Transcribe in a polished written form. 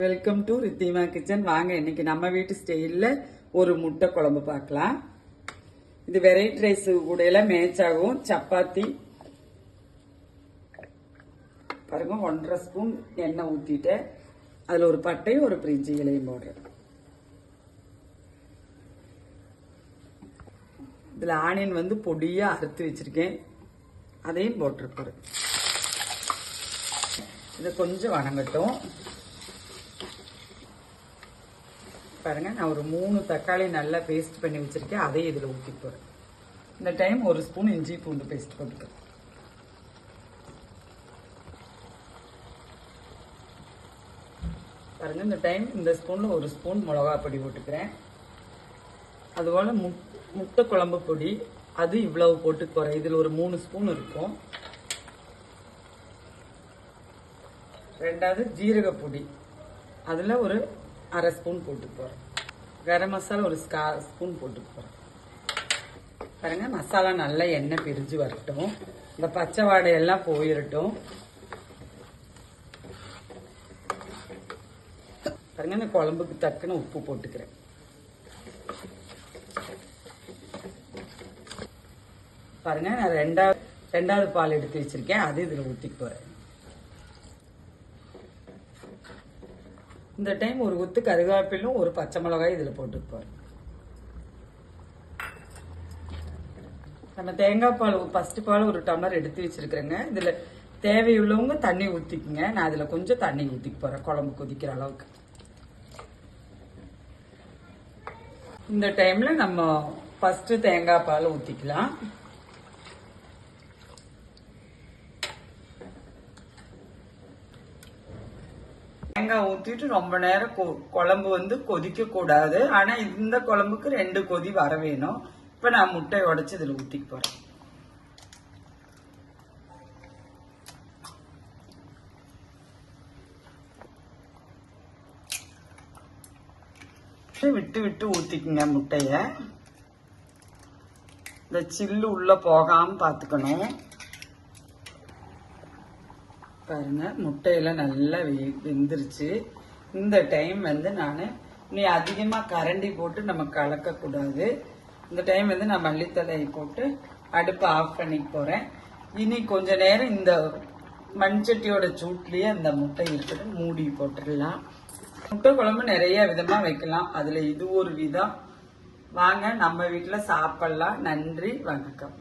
Welcome to Ridhima kitchen. வாங்க இன்னைக்கு நம்ம வீட்டு ஸ்டைல்ல ஒரு முட்டை குழம்பு பார்க்கலாம். இது வெரைட்டி ரைஸ் கூட எல்லாம் மேட்ச் ஆகும். சப்பாத்தி பாருங்க, 1.5 ஸ்பூன் எண்ணெய் ஊத்திட்டேன். அதுல ஒரு பட்டையும் ஒரு பிரிஞ்சி இலையும் போடுறேன். இதுல ஆனியன் வந்து பொடியா அறுத்து வச்சிருக்கேன், அதையும் போட்டிருப்பேன். இதை கொஞ்சம் வணங்கட்டும். பாருங்க, நான் ஒரு 3 தக்காளி நல்லா பேஸ்ட் பண்ணி வச்சிருக்கேன், அதையும் இதுல ஊற்றி போறேன். இந்த டைம் 1 ஸ்பூன் இஞ்சி பூண்டு பேஸ்ட் போட்டுக்கிறேன். பாருங்க, இந்த டைம் இந்த ஸ்பூன்ல 1 ஸ்பூன் மிளகா பொடி போட்டுக்கிறேன். அதுபோல முட்டை குழம்பு பொடி, அது இவ்வளவு போட்டு போறேன். இதுல ஒரு 3 ஸ்பூன் இருக்கும். ரெண்டாவது ஜீரக பொடி, அதுல ஒரு 1/2 ஸ்பூன் போட்டு போறேன். கரம் மசாலா ஒரு 1/4 ஸ்பூன் போட்டு போறேன். பாருங்க, மசாலா நல்லா எண்ணெய் பிரிஞ்சு வரட்டும், இந்த பச்சை வாடையெல்லாம் போயிடட்டும். பாருங்க, இந்த குழம்புக்கு தக்குன்னு உப்பு போட்டுக்கிறேன். பாருங்க, நான் ரெண்டாவது பால் எடுத்து வச்சிருக்கேன், அது இதுல ஊத்தி போறேன். இந்த டைம் ஒரு கொத்து கருவேப்பிலும் ஒரு பச்சை மிளகாய் இதுல போட்டு போறேன். நம்ம தேங்காய் பால் ஃபர்ஸ்ட் பால் 1 டம்ளர் எடுத்து வச்சிருக்கிறேங்க. இதுல தேவையுள்ளவங்க தண்ணி ஊத்திக்குங்க. நான் அதுல கொஞ்சம் தண்ணி ஊத்திக்க போறேன், குழம்பு கொதிக்கிற அளவுக்கு. இந்த டைம்ல நம்ம ஃபர்ஸ்ட் தேங்காய் பால் ஊத்திக்கலாம். தேங்காய் ஊத்திட்டு ரொம்ப நேரம் குழம்பு வந்து கொதிக்க கூடாது. ஆனா இந்த குழம்புக்கு 2 கொதி வர வேணும். இப்ப நான் முட்டையை உடைச்சு இதுல ஊத்திக்க போறேன். விட்டு விட்டு ஊத்திக்குங்க முட்டைய. இந்த சில்லு உள்ள போகாம பாத்துக்கணும். பாருங்க, முட்டையெல்லாம் நல்லா வெந்துருச்சு. இந்த டைம் வந்து நான் நீ அதிகமா கரண்டி போட்டு நம்ம கலக்க கூடாது. இந்த டைம் வந்து நான் மல்லித்தலையை போட்டு அடுப்பு ஆஃப் பண்ணி போறேன். இனி கொஞ்ச நேரம் இந்த மண்சட்டியோட சூட்லயே அந்த முட்டை இருக்குது, மூடி போட்டுடலாம். முட்டை குழம்பு நிறைய விதமா வைக்கலாம், அதுல இது ஒரு விதம். வாங்க நம்ம வீட்டுல சாப்பிடலாம். நன்றி, வணக்கம்.